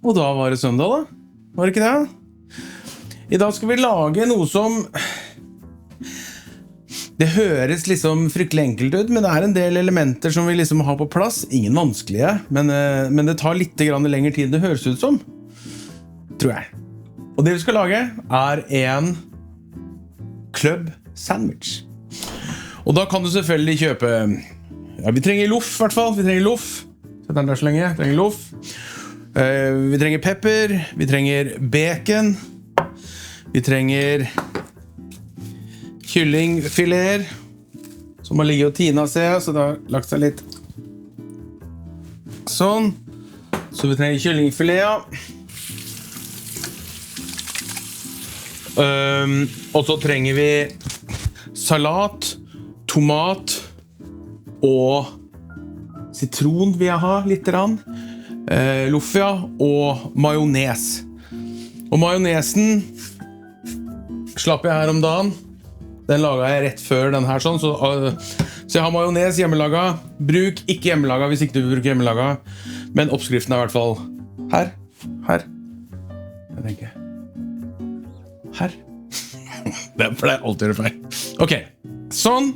Og da var det søndag da. Var det ikke det? I dag skal vi lage noe som... Det høres liksom fryktelig enkelt ut, men det er en del elementer som vi liksom har på plass. Ingen vanskelige, men det tar litt lengre tid det høres ut som. Tror jeg. Og det vi skal lage er en club sandwich. Og da kan du selvfølgelig kjøpe... Ja, vi trenger loff I hvert fall. Vi trenger loff. Sett den der så lenge. Vi trenger loff. Vi trenger pepper, vi trenger bacon, vi trenger kyllingfileter, som har ligget og tina seg, så det har lagt seg litt sånn. Så vi trenger kyllingfileter. Og så trenger vi salat, tomat og sitron vil jeg ha litt grann. Loffia og majones. Og majonesen slapp jeg her om dagen. Den laget jeg rett før den her sånn, så jeg har majones hjemmelaget. Bruk ikke hjemmelaget hvis ikke du bruker hjemmelaget. Men oppskriften I hvert fall her. Jeg tenker her. Det pleier alltid å gjøre feil. Ok, sånn.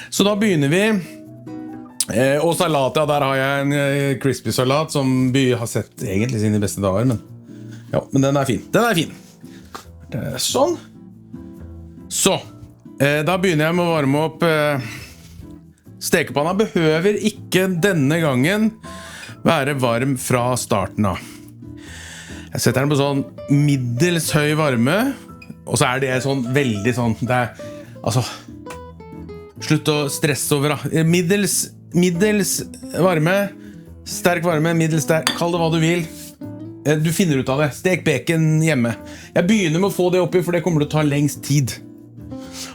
Så da begynner vi. Og salat, ja, der har jeg en crispy salat som By har sett egentlig sine beste dager, men den fin. Den fin. Sånn. Så, da begynner jeg med å varme opp stekepanna. Behøver ikke denne gangen være varm fra starten av. Jeg setter den på sånn middels høy varme, og så det sånn veldig sånn, det altså, slutt å stresse over, middels varme, sterk varme, middels sterk, kall det hva du vil. Du finner ut av det. Stek bacon hjemme. Jeg begynner med å få det oppi, for det kommer til å ta lengst tid.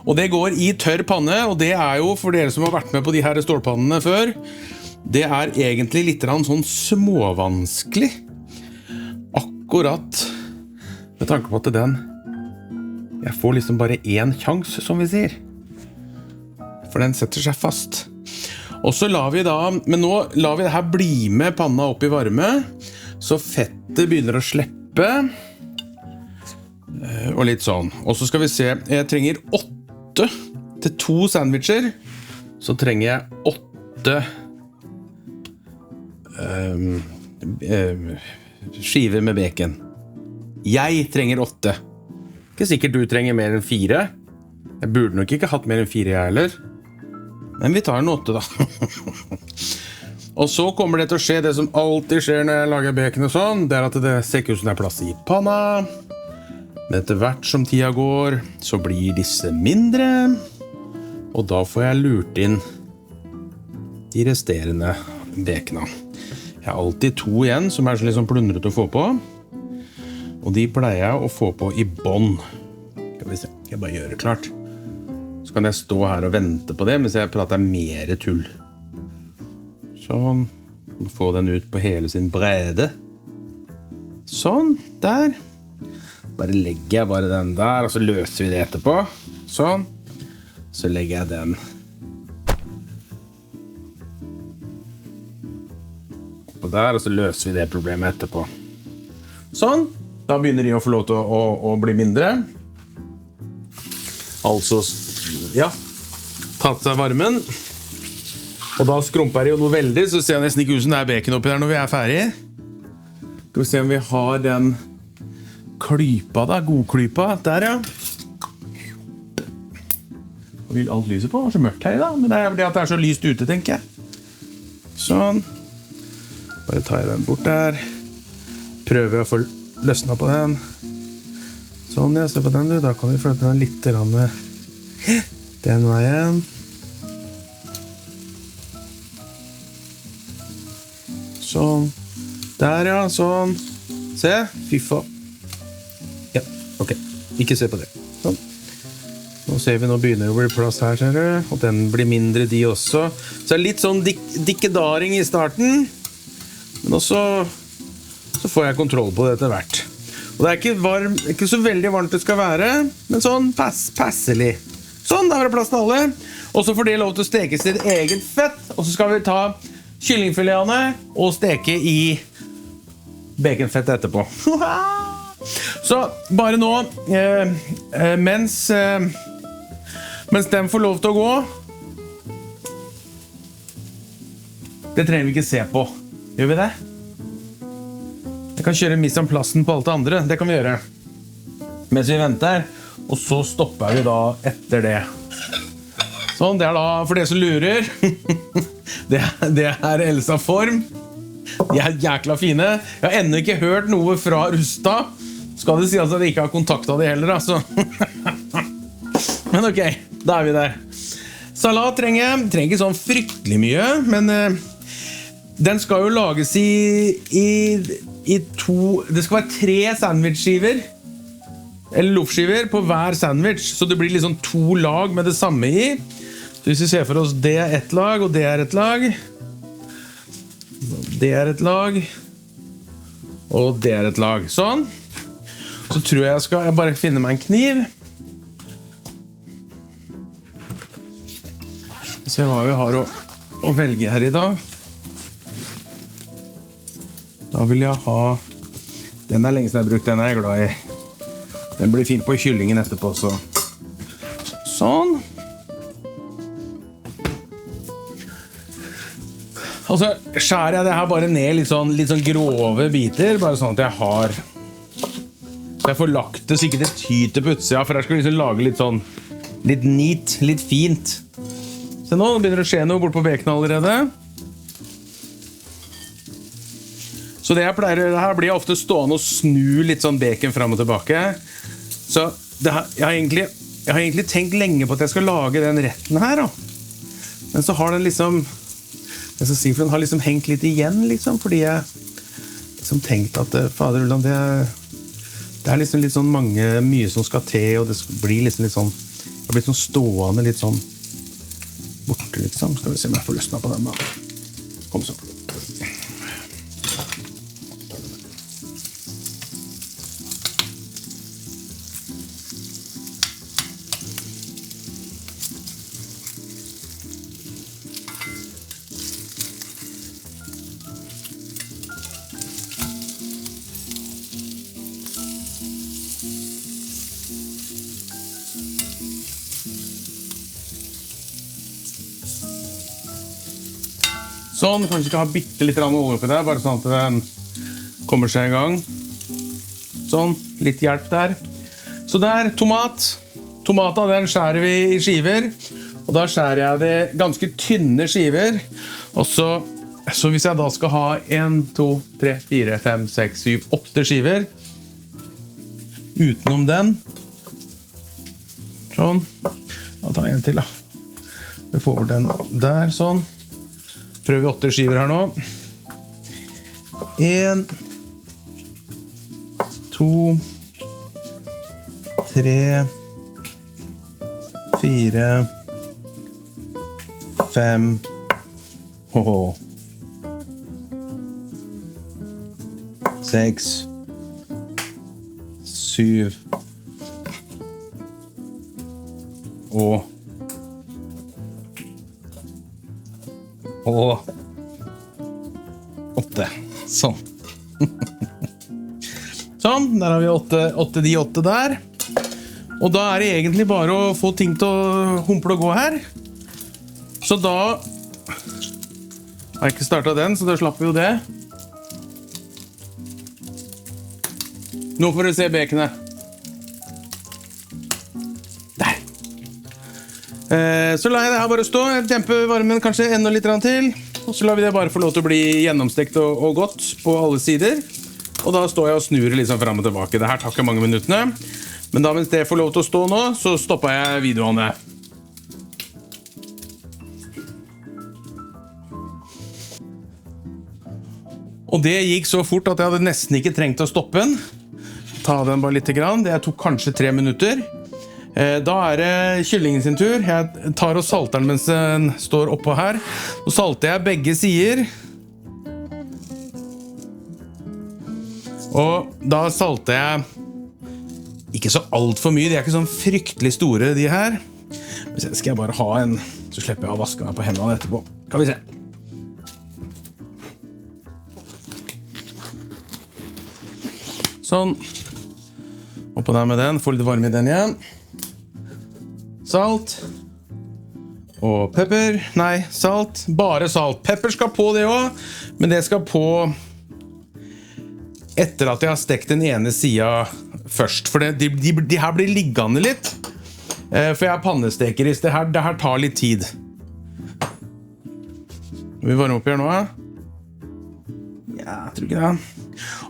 Og det går I tørr panne, og det jo for dere som har vært med på de her stålpannene før, det egentlig litt sånn småvanskelig. Akkurat med tanke på at jeg får liksom bare en sjanse, som vi sier. For den setter seg fast. Og så lar vi da, men nå lar vi det her bli med panna opp I varme, så fettet begynner å slippe, og litt sånn. Og så skal vi se, jeg trenger 8 til 2 sandwicher, så trenger jeg 8 skiver med bacon. Jeg trenger 8. Ikke sikkert du trenger mer enn 4. Jeg burde nok ikke hatt mer enn 4 jeg heller. Men vi tar en 8 da. Og så kommer det til å skje det som alltid skjer når jeg lager bacon og sånn. Det at det ser ikke ut som det plass I panna. Men etter hvert som tida går, så blir disse mindre. Og da får jeg lurt inn de resterende bacona. Jeg har alltid 2 igjen som litt sånn plundret å få på. Og de pleier jeg å få på I bånd. Skal vi se, skal jeg bare gjøre klart. Så kan jeg stå her og vente på det, mens jeg prater mer tull. Sånn. Få den ut på hele sin brede. Sånn, der. Bare legger jeg bare den der, og så løser vi det etterpå. Sånn. Så legger jeg den oppå der, og så løser vi det problemet etterpå. Sånn. Da begynner de å få lov til å bli mindre. Altså, ja, tatt seg varmen. Og da skrumper det jo noe veldig, så ser jeg nesten ikke ut som det bacon oppi der når vi ferdige. Skal vi se om vi har den klypa da, godklypa. Der, ja. Hva vil alt lyset på? Det så mørkt her da, men det fordi at det så lyst ute, tenker jeg. Sånn. Bare tar jeg den bort der. Prøver å få løsnet på den. Sånn, ja, se på den du. Da kan vi flytte den litt den veien. Sånn. Der, ja, sånn. Se, fy faen. Ja, ok. Ikke se på det. Sånn. Nå ser vi, nå begynner det å bli plass her, ser du. Og den blir mindre, de også. Så det litt sånn dikkedaring I starten. Men også så får jeg kontroll på det etter hvert. Og det ikke så veldig varmt det skal være, men sånn passelig. Sånn, da har det plass til alle. Og så får det lov til å steke sitt eget fett. Og så skal vi ta kyllingfiletene og steke I baconfett etterpå. Så bare nå, mens den får lov til å gå, det trenger vi ikke se på. Gjør vi det? Jeg kan kjøre mise en plassen på alt det andre. Det kan vi gjøre. Mens vi venter, og så stopper vi da etter det. Sånn, det da, for det som lurer, det Elsa Form. De jækla fine. Jeg har ennå ikke hørt noe fra Rusta. Skal det si at jeg ikke har kontaktet de heller, altså. Men ok, da vi der. Salat trenger ikke sånn fryktelig mye, men den skal jo lages i to. Det skal være 3 sandwichskiver, eller loffskiver på hver sandwich, så det blir liksom 2 lag med det samme i. Så hvis vi ser for oss det ett lag, og det et lag, det et lag, og det et lag. Sånn. Så tror jeg bare finne meg en kniv. Se hva vi har å velge her i dag. Da vil jeg ha... Den lenge siden jeg har brukt, den jeg glad i. Den blir fin på kyllingen etterpå, så... Sånn. Og så skjærer jeg det her bare ned litt sånn grove biter, bare sånn at jeg har... Så jeg får lagt det så ikke det tyter på utsida, for jeg skal liksom lage litt sånn... Litt neat, litt fint. Se nå begynner det å skje noe bort på bacon allerede. Så det jeg pleier å gjøre her, blir jeg ofte stående og snu litt sånn bacon frem og tilbake. Så jeg har egentlig tenkt lenge på at jeg skal lage den retten her, da. Men så har den liksom... Jeg skal si, for den har liksom hengt litt igjen, liksom, fordi jeg liksom tenkte at fader Ulland, det liksom litt sånn mye som skal til, og det blir liksom litt sånn, det blir sånn stående litt sånn borte, liksom. Skal vi se om jeg får løsnet på den da. Kom så. Sånn, kanskje skal ha bitte litt olje på det, bare sånn at den kommer seg i gang. Sånn, litt hjelp der. Så der, tomat. Tomaten, den skjærer vi i skiver. Og da skjærer jeg det ganske tynne skiver. Og så hvis jeg da skal ha 1, 2, 3, 4, 5, 6, 7, 8 skiver. Utenom den. Sånn. Da tar jeg en til da. Vi får den der, sånn. Prøver vi 8 skiver her nå. 1, 2, 3, 4, 5, 6, 7 og 8. Sånn. Sånn, der har vi 8 der. Og da det egentlig bare å få ting til å humple og gå her. Så da har jeg ikke startet den, så da slapp vi jo det. Nå får du se baconet. Der. Så lar jeg det her bare stå. Jeg demper varmen kanskje enda litt til. Og så lar vi det bare få lov til å bli gjennomstekt og godt på alle sider. Og da står jeg og snur liksom frem og tilbake. Det her tar ikke mange minuttene. Men da mens det får lov til å stå nå, så stopper jeg videoene. Og det gikk så fort at jeg hadde nesten ikke trengt å stoppe den. Ta den bare litt grann. Det tok kanskje 3 minutter. Da det kyllingen sin tur. Jeg tar og salter den mens den står oppå her. Så salter jeg begge sider. Og da salter jeg ikke så alt for mye. De ikke sånn fryktelig store, de her. Men så skal jeg bare ha en, så slipper jeg å vaske meg på hendene etterpå. Kan vi se. Sånn. Oppå der med den, få litt varme i den igjen. Salt. Og pepper. Nei, salt. Bare salt. Pepper skal på det også, men det skal på etter at jeg har stekt den ene siden først. For de her blir liggende litt. For jeg pannesteker i det her tar litt tid. Vi varmer opp her nå, ja? Ja, jeg tror ikke det.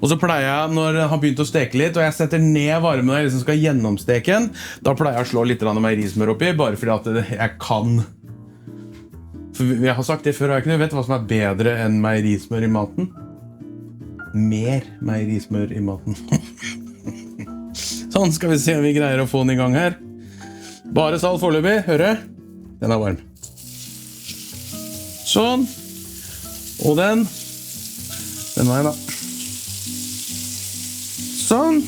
Og så pleier jeg, når den har begynt å steke litt, og jeg setter ned varmen og jeg liksom skal gjennomsteke den, da pleier jeg å slå litt meierismør oppi, bare fordi at jeg kan. For jeg har sagt det før, jeg vet hva som er bedre enn meierismør i maten? Mer meierismør i maten. Sånn, skal vi se om vi greier å få den i gang her. Bare salt foreløpig, hører? Den er varm. Sånn. Og den veien da. Sånn.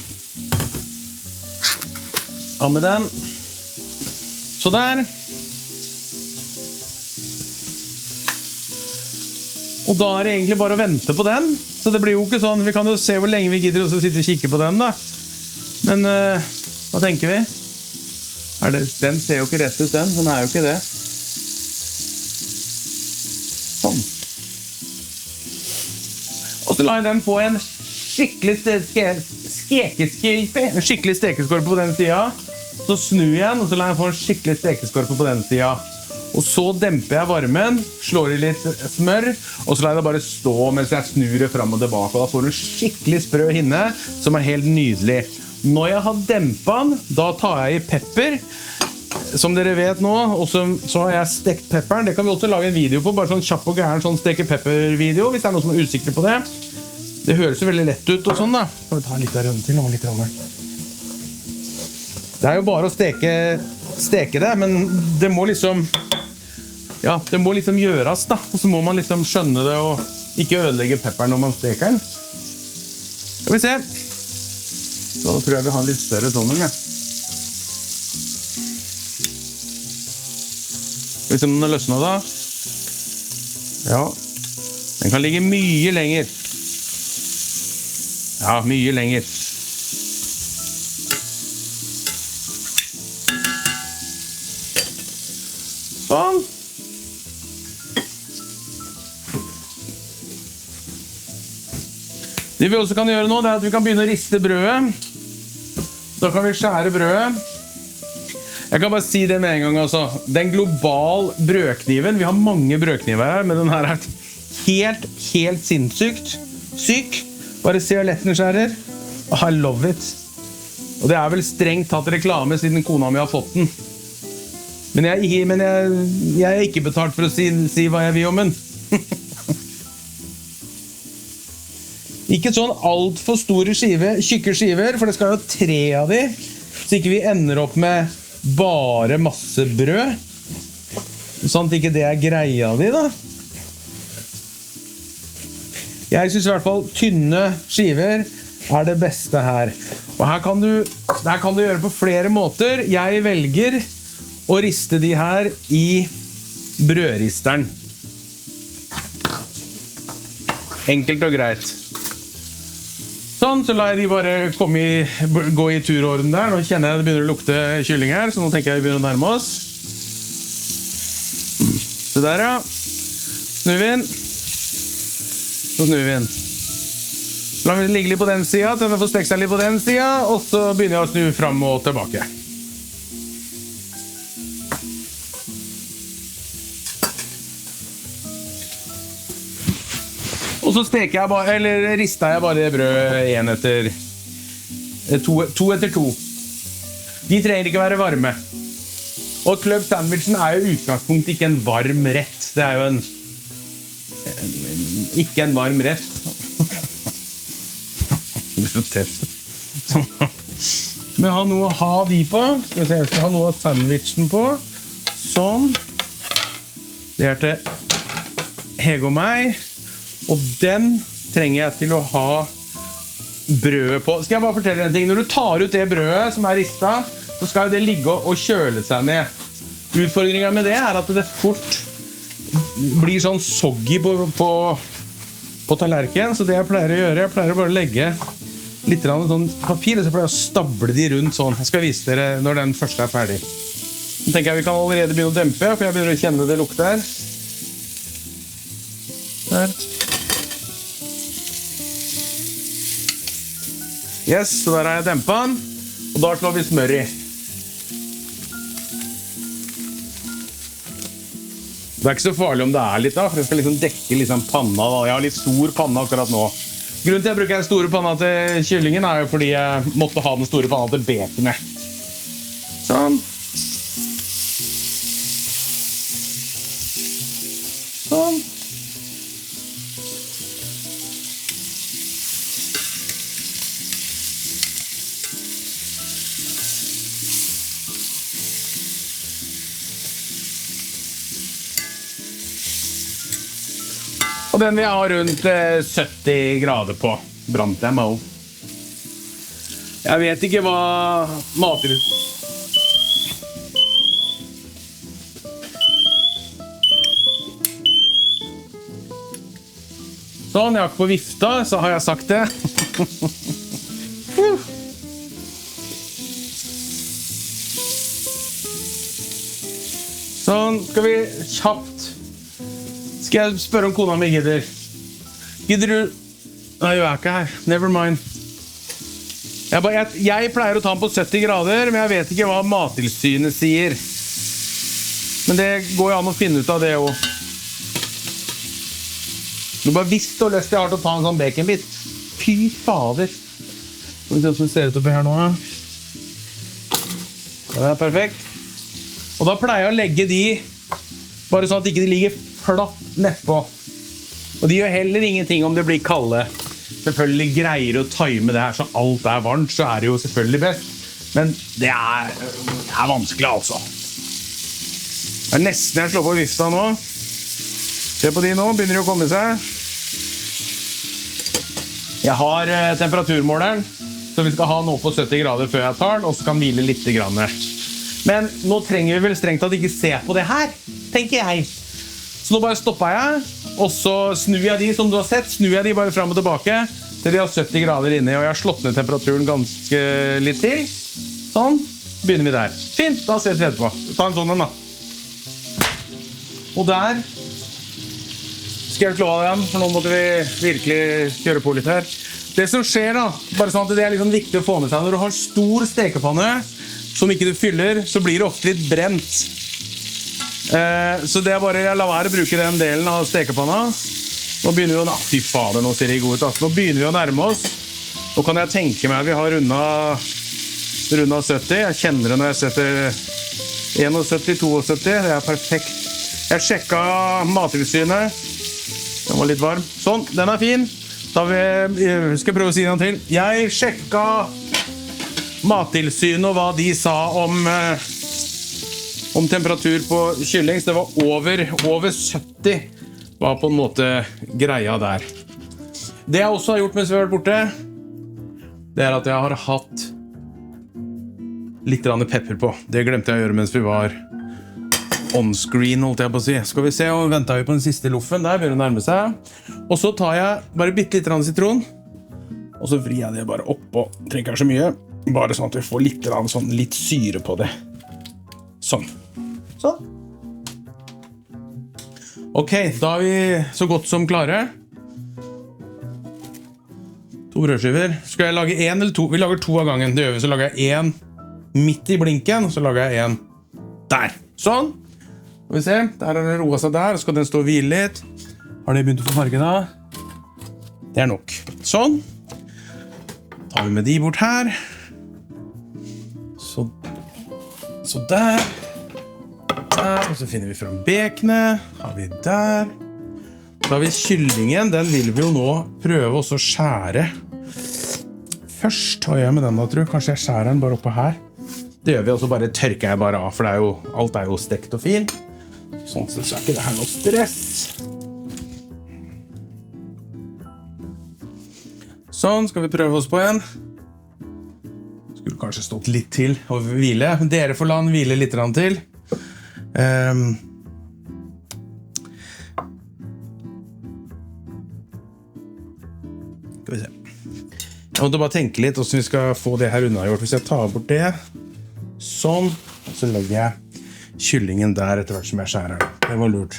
Av med den. Så der. Og da er det egentlig bare å vente på den. Så det blir jo ikke sånn, vi kan jo se hvor lenge vi gidder å sitte og kikke på den da. Men hva tenker vi? Den ser jo ikke rett ut den er jo ikke det. Sånn. Og så la jeg den få en skikkelig stekeskorpe på den siden. Så snur jeg den, og så la jeg få en skikkelig stekeskorpe på den siden. Og så demper jeg varmen, slår i litt smør, og så lar jeg det bare stå mens jeg snur det frem og tilbake. Og da får du en skikkelig sprø hinne, som er helt nydelig. Når jeg har dempet den, da tar jeg i pepper, som dere vet nå, og så har jeg stekt pepperen. Det kan vi også lage en video på, bare sånn kjapp og gæren sånn steke pepper-video, hvis det er noen som er usikre på det. Det høres jo veldig lett ut og sånn da. Kan vi ta litt av rønn til og litt rønn. Det er jo bare å steke det, men det må liksom, ja, det må liksom gjøres da. Og så må man liksom skjønne det og ikke ødelegge pepperen når man steker den. Skal vi se. Så tror jeg vi har en litt større sånn, ja. Skal vi se om den har løsnet da? Ja, den kan ligge mye lenger. Ja, mye lenger. Sånn. Det vi også kan gjøre nå, det er at vi kan begynne å riste brødet. Da kan vi skjære brødet. Jeg kan bare si det med en gang, altså. Den global brødkniven, vi har mange brødkniver her, men den her er helt sinnssykt. Syk. Bare se hvor lett den skjærer. I love it. Og det er vel strengt tatt reklame siden kona mi har fått den. Men jeg er ikke betalt for å si hva jeg vil om den. Ikke sånn alt for store tjukke skiver, for det skal jo 3 av de, så ikke vi ender opp med bare masse brød. Sånn at ikke det er greia di da. Jeg synes i hvert fall tynne skiver er det beste her. Og her kan du gjøre på flere måter. Jeg velger å riste de her i brødristeren. Enkelt og greit. Sånn, så lar jeg de bare gå i turorden der. Nå kjenner jeg det begynner å lukte kylling her, så nå tenker jeg vi begynner å nærme oss. Så der, ja. Snur vi inn. Så snur vi inn. Så lar vi ligge litt på den siden, til den får steke seg litt på den siden, og så begynner jeg å snu frem og tilbake. Og så steker jeg bare, eller rister jeg bare det brødet to etter to. De trenger ikke være varme. Og club sandwichen er jo utgangspunkt ikke en varm rett. Det er jo ikke en varm rett. Det er så tøft. Men jeg har noe å ha de på. Skal vi se, jeg skal ha noe av sandwichen på. Sånn. Det er til Hege og meg. Og den trenger jeg til å ha brødet på. Skal jeg bare fortelle en ting? Når du tar ut det brødet som er ristet, så skal det ligge og kjøle seg ned. Utfordringen med det er at det fort blir sånn soggy på tallerken. Så det jeg pleier å gjøre, jeg pleier å bare legge litt sånn papir, så pleier jeg å stable de rundt sånn. Jeg skal vise dere når den første ferdig. Nå tenker jeg vi kan allerede begynne å dempe, for jeg begynner å kjenne det lukter. Der. Yes, så der har jeg dempet den. Og da slår vi smør i. Det ikke så farlig om det litt da, for jeg skal liksom dekke liksom panna da. Jeg har litt stor panna akkurat nå. Grunnen til at jeg bruker den store panna til kyllingen jo fordi jeg måtte ha den store panna til baconet. Sånn. Sånn. Og den vil jeg ha rundt 70 grader på. Brant jeg meg også. Jeg vet ikke hva mater... Sånn, jeg har ikke på vifta, så har jeg sagt det. Sånn, skal vi kjapt... Skal jeg spørre om kona mi gidder? Gidder du? Nei, jeg ikke her. Never mind. Jeg pleier å ta den på 70 grader, men jeg vet ikke hva Mattilsynet sier. Men det går jo an å finne ut av det også. Du bare visst og løst jeg har til å ta en sånn baconbit. Fy fader. Skal vi se hvordan det ser ut oppi her nå. Det perfekt. Og da pleier jeg å legge de bare sånn at de ikke ligger flatt nedpå. Og de gjør heller ingenting om det blir kalde. Selvfølgelig greier å time det her så alt varmt, så det jo selvfølgelig best. Men det vanskelig altså. Det nesten jeg slår på vifta nå. Se på de nå, begynner de å komme seg. Jeg har temperaturmåleren, så vi skal ha den opp på 70 grader før jeg tar den, og så kan hvile litt grann. Men nå trenger vi vel strengt at ikke se på det her, tenker jeg. Så nå bare stopper jeg, og så snur jeg de, som du har sett, snur jeg de bare frem og tilbake, til de har 70 grader inne, og jeg har slått ned temperaturen ganske litt til. Sånn, begynner vi der. Fint, da ses vi etterpå. Ta en sånn en da. Og der skal jeg slå av den, for nå måtte vi virkelig kjøre på litt her. Det som skjer da, bare sånn at det liksom viktig å få med seg, når du har stor stekepanne, som ikke du fyller, så blir det ofte litt brent. Så det bare, jeg lar være å bruke den delen av stekepanna. Nå begynner vi å, fy fader, nå ser det god ut. Nå begynner vi å nærme oss. Nå kan jeg tenke meg at vi har rundet 70. Jeg kjenner det når jeg setter 71, 72, det perfekt. Jeg sjekket Mattilsynet. Den var litt varm. Sånn, den fin. Da skal jeg prøve å si den til. Jeg sjekket Mattilsynet og hva de sa om temperatur på kylling, så det var over 70 var på en måte greia der. Det jeg også har gjort mens vi har vært borte, det at jeg har hatt litt pepper på. Det glemte jeg å gjøre mens vi var on-screen, holdt jeg på å si. Skal vi se, og ventet vi på den siste loffen, der begynner det å nærme seg. Og så tar jeg bare bitte litt sitron, og så vrir jeg det bare oppå. Trenger ikke så mye, bare sånn at vi får litt syre på det. Sånn. Sånn. Ok, da vi så godt som klare. 2 brødskiver. Skal jeg lage 1 eller 2? Vi lager 2 av gangen. Det gjør vi, så lager jeg 1 midt i blinken, så lager jeg 1 der. Sånn. Skal vi se, der har den roet seg der, så skal den stå og hvile litt. Har det begynt å få farge da? Det nok. Sånn. Tar vi med de bort her. Så der. Der, og så finner vi frem baconet. Har vi der. Så har vi kyllingen. Den vil vi jo nå prøve også å skjære. Først tar jeg med den da, tror jeg. Kanskje jeg skjærer den bare oppe her. Det gjør vi, og så bare tørker jeg bare av, for alt jo stekt og fint. Sånn så ikke det her noe stress. Sånn, skal vi prøve oss på en. Skulle kanskje stått litt til og hvile. Dere får la den hvile litt til. Skal vi se. Jeg måtte bare tenke litt hvordan vi skal få det her unnagjort. Hvis jeg tar bort det, sånn, så legger jeg kyllingen der etter hvert som jeg skjærer den. Det var lurt.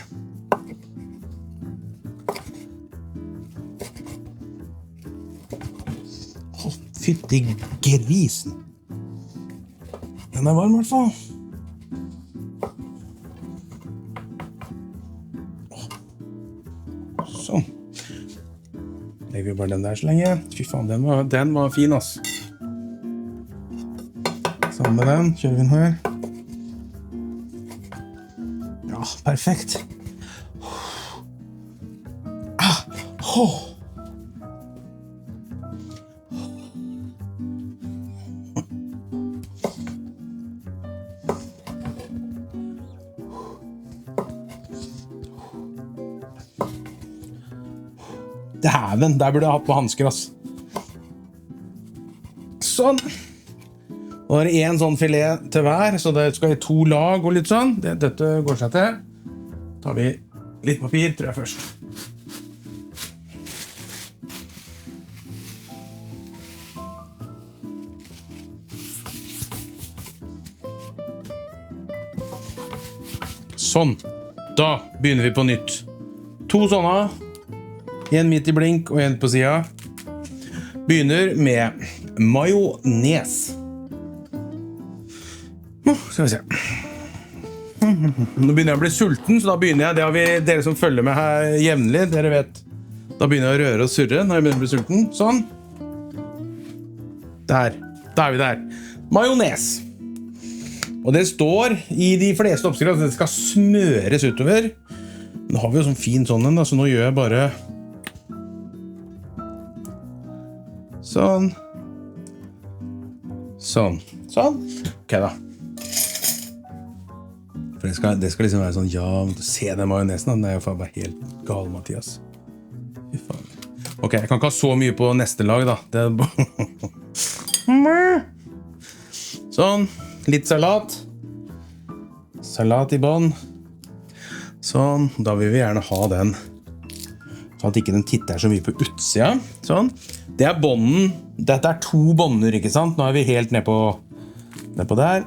Fytti grisen. Den er varm I hvert fall. Sånn. Legger vi bare den der så lenge. Fy faen, den var fin, ass. Sammen med den, kjører vi den her. Ja, perfekt. Dæven, der burde jeg hatt på handsker, ass. Sånn. Nå det en sånn filet til hver, så det skal I 2 lag og litt sånn. Dette går seg til. Tar vi litt papir, tror jeg først. Sånn. Da begynner vi på nytt. 2 sånne. En midt I blink og en på siden. Begynner med majones. Skal vi se. Nå begynner jeg å bli sulten, så da begynner jeg, det har vi, dere som følger med her jevnlig, dere vet, da begynner jeg å røre og surre når jeg begynner å bli sulten. Sånn. Der. Da vi der. Majones. Og det står I de fleste oppskrifter at det skal smøres utover. Nå har vi jo sånn fin sånn en, så nå gjør jeg bare sånn. Sånn. Sånn. Ok da. For det skal liksom være sånn, ja, se den majonesen, den jo faen bare helt gal, Mathias. Fy faen. Ok, jeg kan ikke ha så mye på neste lag da. Det sånn. Litt salat. Salat I bånd. Sånn. Da vil vi gjerne ha den. Sånn at ikke den titter så mye på utsida. Sånn. Det bånden. Dette 2 bånder, ikke sant? Nå vi helt ned på der.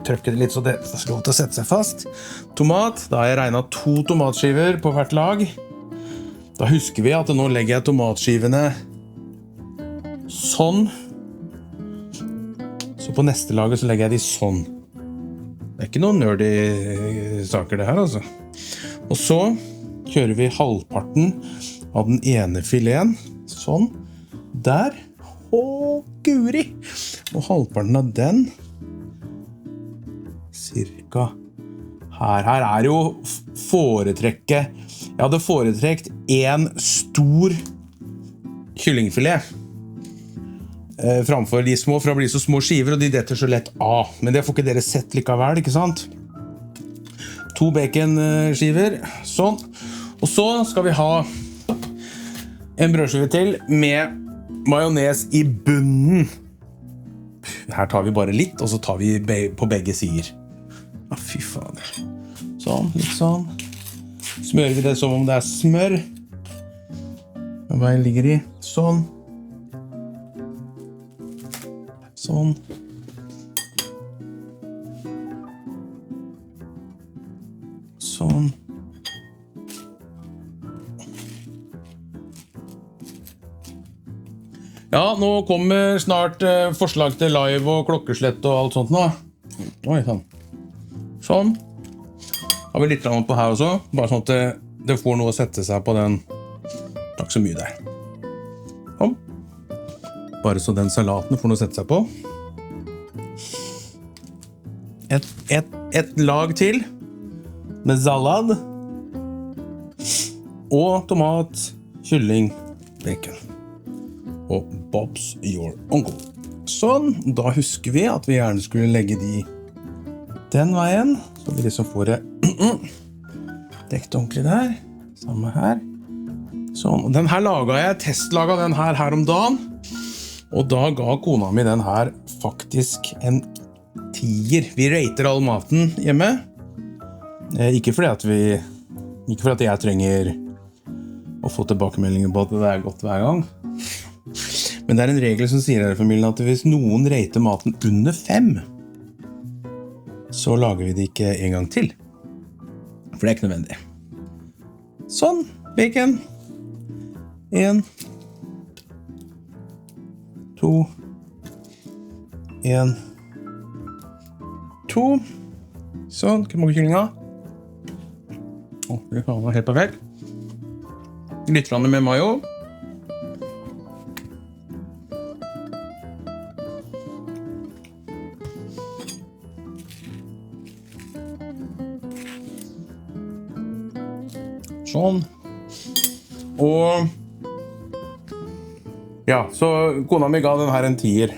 Trykker det litt så det skal lov til å sette seg fast. Tomat. Da har jeg regnet 2 tomatskiver på hvert lag. Da husker vi at nå legger jeg tomatskivene sånn. Så på neste laget så legger jeg de sånn. Det ikke noen nerdy saker det her, altså. Og så kjører vi halvparten av den ene fileten. Sånn. Der. Guri! Og halvparten av den. Cirka her. Her jo foretrekket. Jeg hadde foretrekt en stor kyllingfilet. Framfor de små, for det blir så små skiver, og de detter så lett av. Men det får ikke dere sett likevel, ikke sant? 2 baconskiver, sånn. Og så skal vi ha en brødskive til med majones I bunnen. Her tar vi bare litt, og så tar vi på begge sider. Fy fader. Sånn, litt sånn. Smører vi det som om det smør. Hva veien ligger I? Sånn. Sånn. Sånn. Ja, nå kommer snart forslag til live og klokkeslett og alt sånt nå. Oi, sånn. Sånn. Har vi litt på her også, bare sånn at det får noe å sette seg på den. Takk så mye der. Sånn. Bare så den salaten får noe å sette seg på. Et lag til med salad og tomat, kylling, bacon og Bob's Your Uncle. Sånn, da husker vi at vi gjerne skulle legge de den veien, så vi liksom får det dekt ordentlig der. Samme her. Sånn, og den her laget jeg, testlaget den her om dagen, og da ga kona mi den her faktisk en 10. Vi rater all maten hjemme. Ikke fordi at jeg trenger å få tilbakemeldinger på at det godt hver gang. Men det en regel som sier her, familien, at hvis noen rater maten under 5, så lager vi det ikke en gang til. For det ikke nødvendig. Sånn, bacon. 1, 2, 1, 2. Sånn, ikke mange kyllinga. Det var helt perfekt. Litt med mayo. Sånn. Og ja, så kona mi ga den her en 10.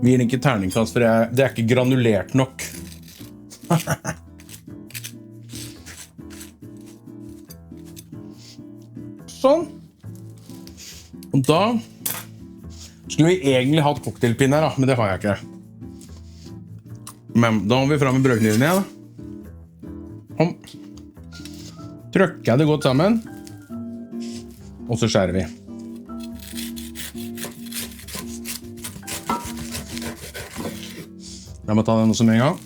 Vi gir den ikke terningkast, for det ikke granulert nok. Sånn. Og da skulle vi egentlig hatt cocktailpinne her, men det har jeg ikke. Men da må vi fram med brødkniven igjen. Sånn. Trykker jeg det godt sammen, og så skjærer vi. Jeg må ta den også med en gang.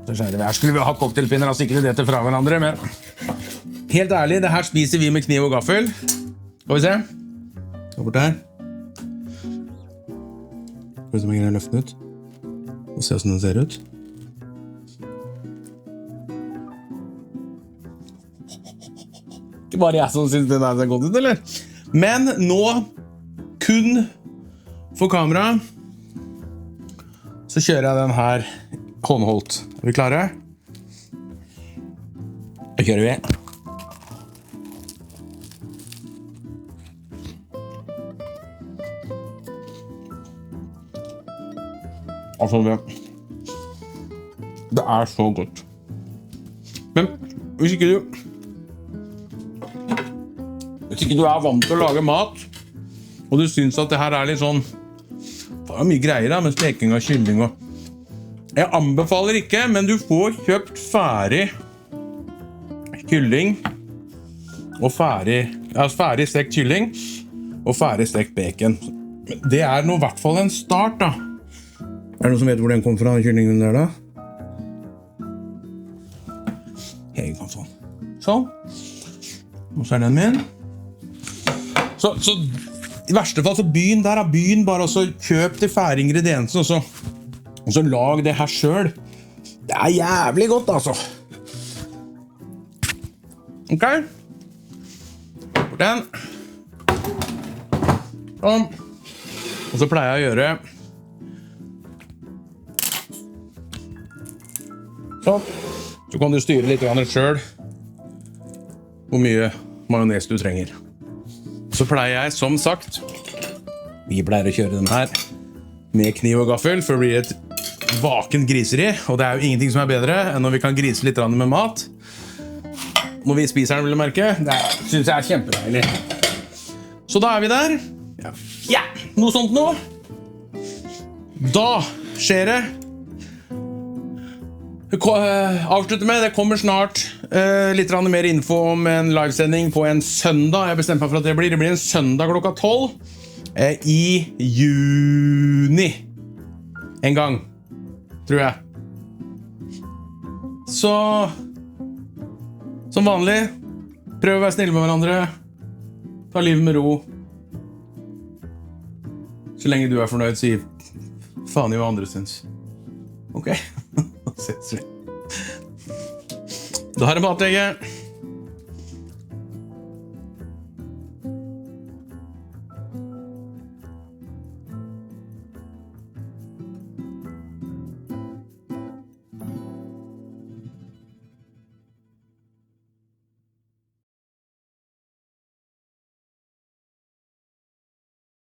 Så skjærer vi. Her skulle vi ha cocktailpinner, altså ikke det til fra hverandre, men helt ærlig, det her spiser vi med kniv og gaffel. Skal vi se. Gå bort her. Prøv som jeg greier å løfte den ut. Og se hvordan den ser ut. Ikke bare jeg som synes den ser godt ut, eller? Men nå, kun for kamera, så kjører jeg den her håndholdt. Vi klare? Da kjører vi. Altså, det så godt. Men hvis ikke du vant til å lage mat, og du synes at det her litt sånn, det mye greier da, med steking av kylling og... Jeg anbefaler ikke, men du får kjøpt ferdig kylling og ferdig stekt kylling og ferdig stekt bacon. Det nå I hvert fall en start da. Det noen som vet hvor den kom fra, den kyllingen der da? Jeg kan sånn. Sånn. Og så den min. Så I verste fall så begynn bare å kjøp de ferdige ingrediensene, og så lag det her selv. Det jævlig godt, altså. Ok. For den. Sånn. Og så pleier jeg å gjøre sånn. Så kan du styre litt selv hvor mye majones du trenger. Så pleier jeg, som sagt, vi pleier å kjøre den her med kniv og gaffel, for det blir et vaken griseri, og det jo ingenting som bedre enn når vi kan grise litt med mat. Når vi spiser den, vil du merke, det synes jeg kjempedeilig. Så da vi der. Ja, noe sånt nå. Da skjer det. Avslutte med, det kommer snart litt mer info om en livesending på en søndag. Jeg bestemte meg for at det blir en søndag klokka 12 I juni. En gang, tror jeg. Så, som vanlig, prøv å være snille med hverandre. Ta livet med ro. Så lenge du fornøyd, si faen I hva andre synes. Ok? Da har jeg mattegget.